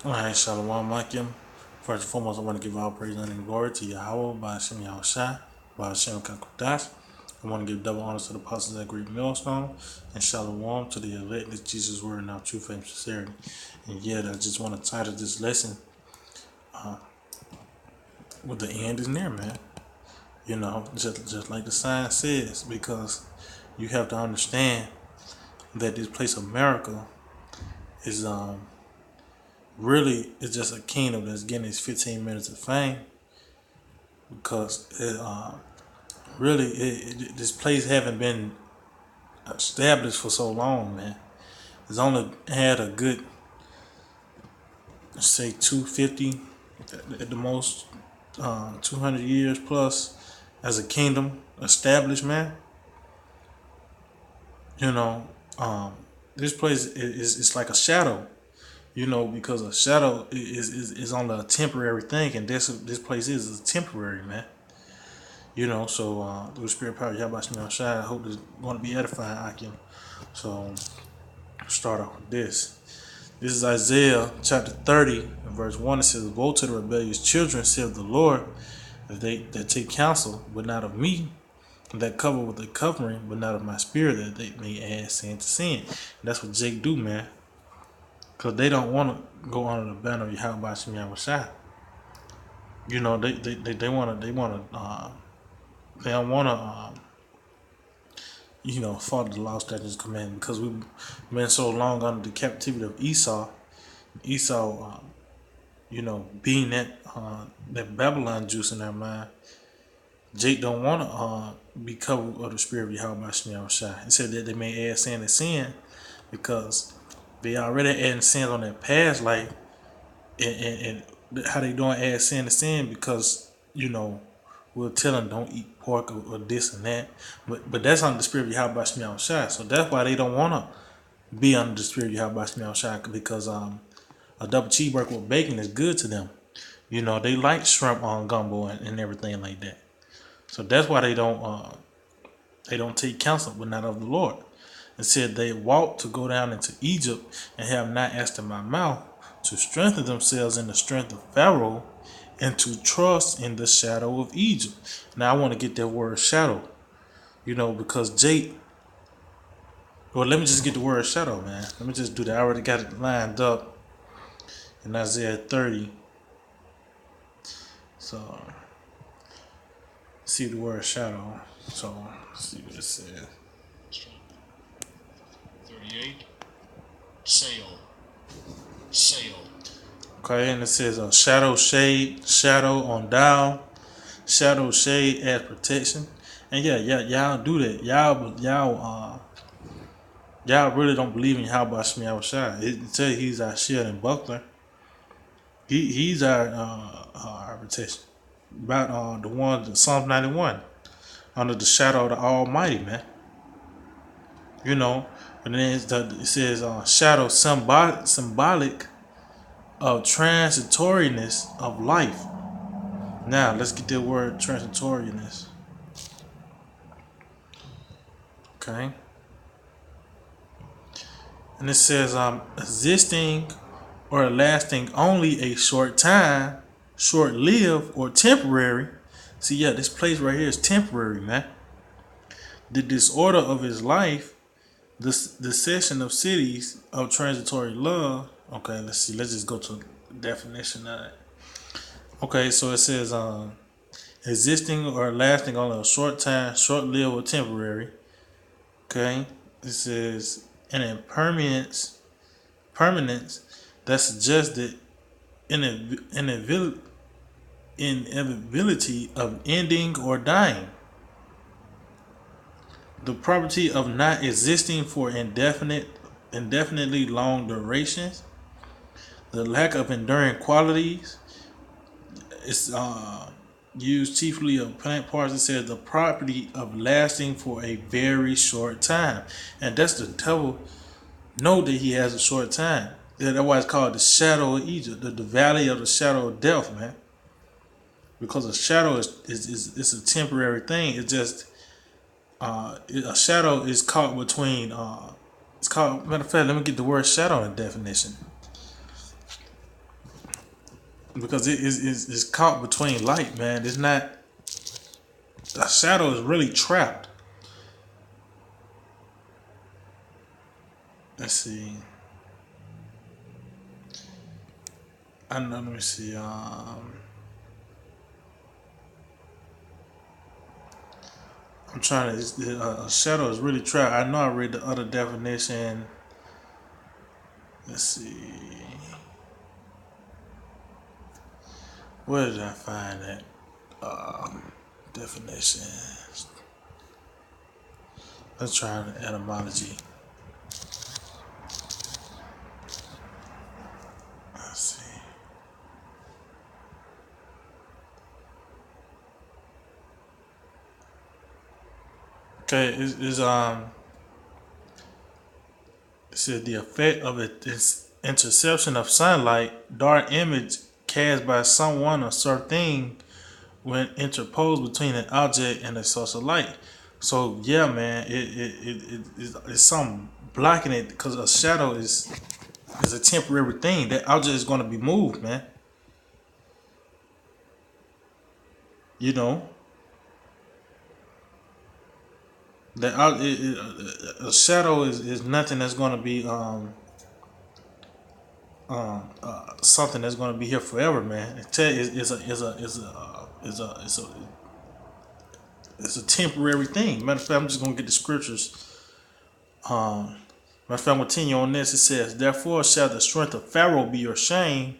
Alright, Shalom Makim. First and foremost, I want to give all praise and glory to Yahweh, by Hashem Yahushai, by Hashem Kakodash. I want to give double honors to the apostles that great millstone, and Shalom to the elect that Jesus' word in our true faith and sincerity. And yet, I just want to title this lesson, well, the end is near, man. You know, just like the sign says, because you have to understand that this place, America, is really it's just a kingdom that's getting its 15 minutes of fame because this place haven't been established for so long, man. It's only had a good, let's say, 250 at the most, 200 years plus as a kingdom established, man. You know, this place is like a shadow. You know, because a shadow is only a temporary thing, and this place is temporary, man. You know, so through the spirit power, Yahweh Shemel Shai, I hope this is going to be edifying, Akim. So, start off with this. This is Isaiah chapter 30, verse 1. It says, "Woe to the rebellious children, saith the Lord, that take counsel, but not of me, and that cover with a covering, but not of my spirit, that they may add sin to sin." And that's what Jake do, man. Because they don't want to go under the banner of Yahweh Shemel Shai. You know, they don't want to follow the law, statutes, commandments, because we've been so long under the captivity of Esau. Esau, being that Babylon juice in their mind, Jake don't want to be covered with the spirit of Yahweh Shemel Shai. He said that they may add sin to sin because they already adding sins on their past life, and how they doing add sin to sin because we'll tell them don't eat pork or this and that, but that's under the spirit of Yahweh Shemel Shai. So that's why they don't want to be under the spirit of Yahweh Shemel Shai, because a double cheeseburger with bacon is good to them. You know, they like shrimp on gumbo and everything like that. So that's why they don't take counsel, but not of the Lord. And said they walked to go down into Egypt and have not asked in my mouth to strengthen themselves in the strength of Pharaoh and to trust in the shadow of Egypt. Now I want to get that word shadow, because Jake. Well, let me just get the word shadow, man. Let me just do that. I already got it lined up in Isaiah 30. So, see the word shadow. So, let's see what it says. 38. Sail. Okay, and it says shadow, shade, shadow on down, shadow, shade as protection. And yeah, y'all do that. Y'all really don't believe in Yahweh Shemel Shai. It tells he's our shield and buckler. He's our protection. About the one, Psalm 91, under the shadow of the Almighty, man. And then it says shadow symbolic of transitoriness of life. Now let's get that word transitoriness. Okay. And it says existing or lasting only a short time, short-lived or temporary. See, yeah, this place right here is temporary, man. The disorder of his life, the cessation of cities of transitory love. Okay, let's see. Let's just go to the definition of it. Okay, so it says existing or lasting only a short time, short-lived or temporary. Okay, it says an impermanence that suggests the inevitability of ending or dying. The property of not existing for indefinitely long durations. The lack of enduring qualities. It's used chiefly of plant parts. It says the property of lasting for a very short time. And that's the devil know that he has a short time. That's why it's called the shadow of Egypt, the valley of the shadow of death, man. Because a shadow is a temporary thing. It's just a shadow is caught between. It's called. Matter of fact, let me get the word shadow in definition. because it is caught between light, man. It's not, a shadow is really trapped. Let's see. I know. Let me see. I'm trying to. A shadow is really trapped. I know I read the other definition. Let's see. Where did I find that definition? Let's try an etymology. Let's see. Okay, it said the effect of its interception of sunlight, dark image cast by someone or certain thing when interposed between an object and a source of light. So yeah, man, it's something blocking it because a shadow is a temporary thing. That object is going to be moved, man. You know that a shadow is nothing that's going to be something that's going to be here forever, man. It's a temporary thing. Matter of fact, I'm just going to get the scriptures. Matter of fact, I'm going to continue on this. It says, "Therefore shall the strength of Pharaoh be your shame,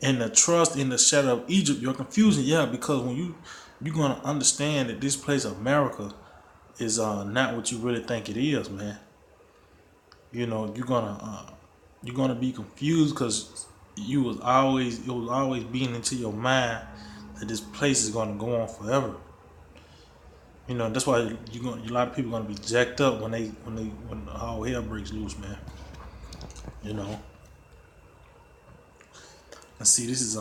and the trust in the shadow of Egypt your confusion." Yeah, because when you're going to understand that this place of America is not what you really think it is, man. You know, you're gonna be confused because it was always being into your mind that this place is gonna go on forever. You know, that's why a lot of people gonna be jacked up when all hell breaks loose, man. You know. Let's see, this is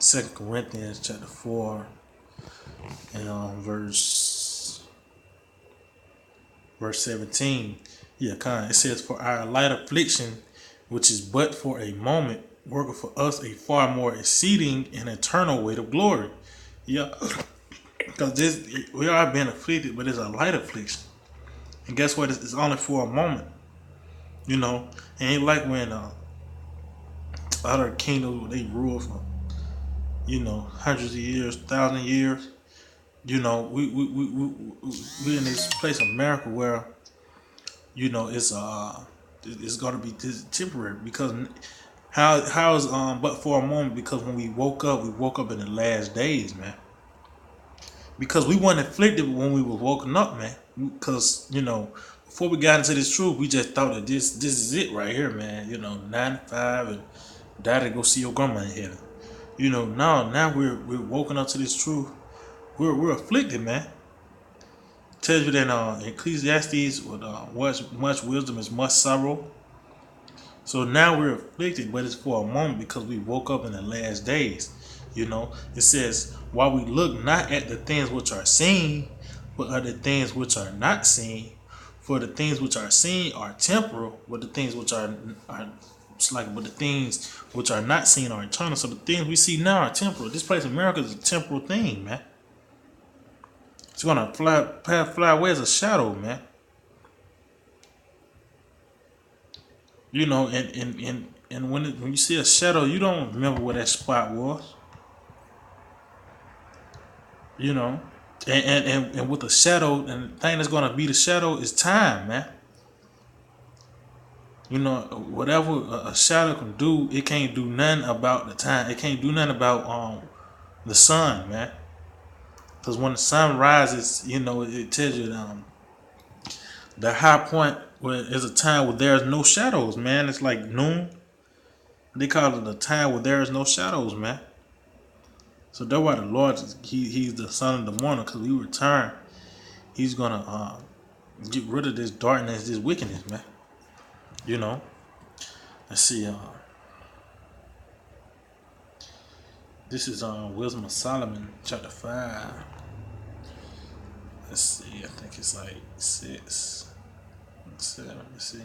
2 Corinthians chapter 4 and verse 17. Yeah, kind. It says, "For our light affliction, which is but for a moment, worketh for us a far more exceeding and eternal weight of glory." Yeah, because this we are being afflicted, but it's a light affliction. And guess what? It's only for a moment. You know, and ain't like when other kingdoms they rule for hundreds of years, thousand years. You know, we in this place, America, where it's gonna be temporary because how is but for a moment, because when we woke up in the last days, man. Because we weren't afflicted when we were woken up, man. Because before we got into this truth, we just thought that this is it right here, man. 9 to 5 and die to go see your grandma in heaven. Now we're woken up to this truth. We're afflicted, man. Tells you that Ecclesiastes, with much wisdom is much sorrow. So now we're afflicted, but it's for a moment because we woke up in the last days. It says, "While we look not at the things which are seen, but at the things which are not seen. For the things which are seen are temporal, but the things which are but the things which are not seen are eternal." So the things we see now are temporal. This place, America, is a temporal thing, man. It's gonna fly away as a shadow, man. And when you see a shadow, you don't remember where that spot was. You know, and with the shadow, and the thing that's gonna be the shadow is time, man. Whatever a shadow can do, it can't do nothing about the time. It can't do nothing about the sun, man. Because when the sun rises, it tells you the high point where is a time where there's no shadows, man. It's like noon. They call it the time where there is no shadows, man. So that's why the Lord, He's the Son of the morning, because we return. He's gonna get rid of this darkness, this wickedness, man. You know. Let's see. This is Wisdom of Solomon, chapter 5. Let's see. I think it's like 6, 7. Let me see.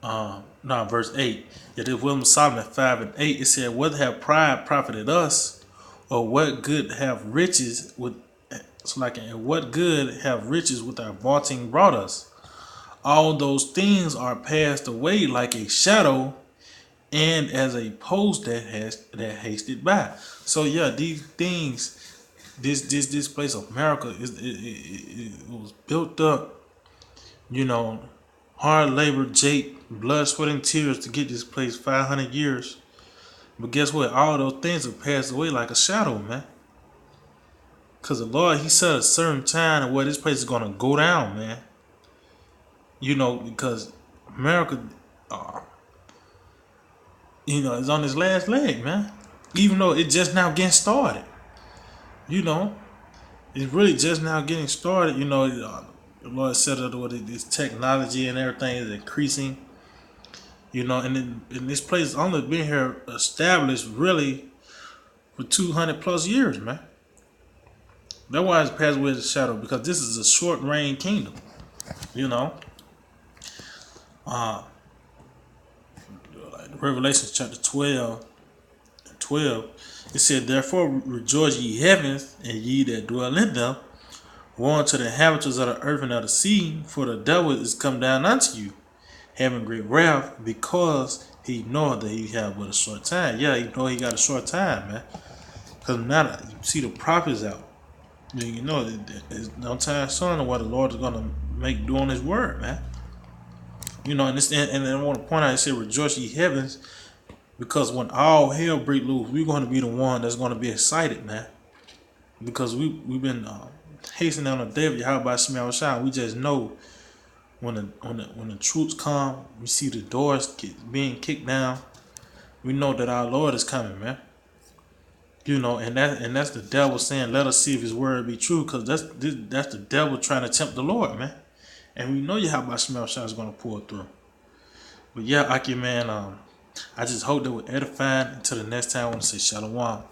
no, verse 8. Yet if Wisdom of Solomon 5 and 8, it said, whether have pride profited us, or what good have riches with, so like, and what good have riches with our vaunting brought us? All those things are passed away like a shadow, and as a post that hasted by. So yeah, these things, this place of America it was built up, you know, hard labor, blood, sweat, and tears to get this place 500 years. But guess what? All those things have passed away like a shadow, man. Cause the Lord, He set a certain time and where this place is gonna go down, man. You know, because America, uh, is on its last leg, man. Even though it's just now getting started, you know, it's really just now getting started. The Lord said that with this technology and everything is increasing. And this place has only been here established really for 200 plus years, man. That's why it's passed away as a shadow, because this is a short reign kingdom. You know, uh, like Revelation chapter 12, it said, therefore rejoice ye heavens, and ye that dwell in them. Woe unto the inhabitants of the earth and of the sea, for the devil is come down unto you, having great wrath, because he knoweth that he have but a short time. Yeah, he know he got a short time, man. Because now you see the prophets out. There's no time soon what the Lord is gonna make doing His word, man. And I want to point out, it said, rejoice ye heavens, because when all hell break loose, we're going to be the one that's going to be excited, man. Because we've been hastening on the day of Yahweh Shema Shine. We just know when the troops come, we see the doors being kicked down. We know that our Lord is coming, man. And that's the devil saying, let us see if His word be true, because that's the devil trying to tempt the Lord, man. And we know Yahweh Shema Shine is going to pull through. But yeah, Aki, man, I just hope that we're edifying. Until the next time, I want to say Shalom.